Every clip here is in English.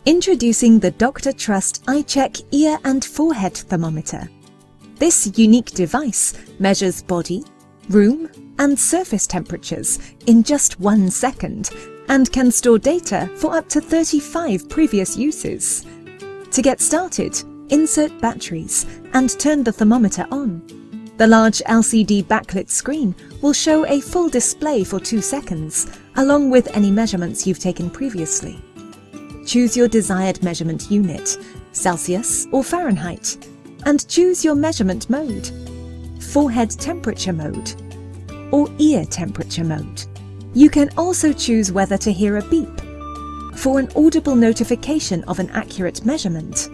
Introducing the Dr. Trust iCheck Ear and Forehead Thermometer. This unique device measures body, room, and surface temperatures in just 1 second and can store data for up to 35 previous uses. To get started, insert batteries and turn the thermometer on. The large LCD backlit screen will show a full display for 2 seconds, along with any measurements you've taken previously. Choose your desired measurement unit, Celsius or Fahrenheit, and choose your measurement mode, forehead temperature mode or ear temperature mode. You can also choose whether to hear a beep for an audible notification of an accurate measurement,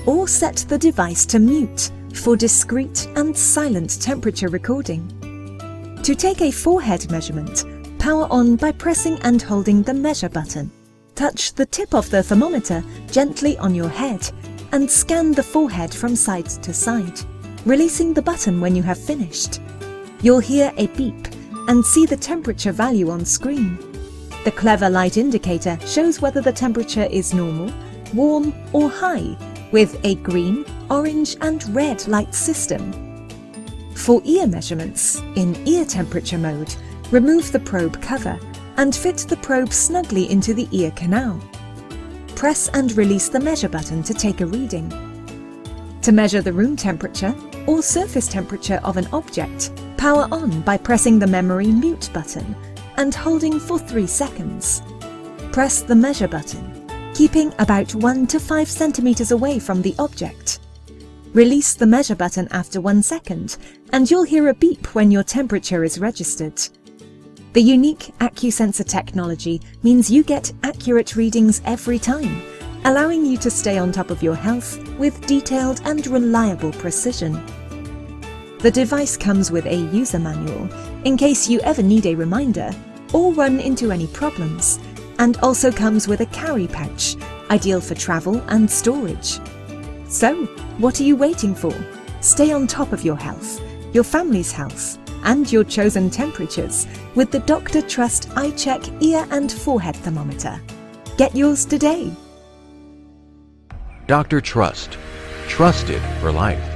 or set the device to mute for discreet and silent temperature recording. To take a forehead measurement, power on by pressing and holding the measure button. Touch the tip of the thermometer gently on your head and scan the forehead from side to side, releasing the button when you have finished. You'll hear a beep and see the temperature value on screen. The clever light indicator shows whether the temperature is normal, warm or high, with a green, orange and red light system. For ear measurements, in ear temperature mode, remove the probe cover and fit the probe snugly into the ear canal. Press and release the measure button to take a reading. To measure the room temperature or surface temperature of an object, power on by pressing the memory mute button and holding for 3 seconds. Press the measure button, keeping about 1 to 5 centimeters away from the object. Release the measure button after 1 second and you'll hear a beep when your temperature is registered. The unique AccuSensor technology means you get accurate readings every time, allowing you to stay on top of your health with detailed and reliable precision. The device comes with a user manual in case you ever need a reminder or run into any problems, and also comes with a carry pouch, ideal for travel and storage. So, what are you waiting for? Stay on top of your health, your family's health, and your chosen temperatures with the Dr. Trust iCheck Ear and Forehead Thermometer. Get yours today. Dr. Trust. Trusted for life.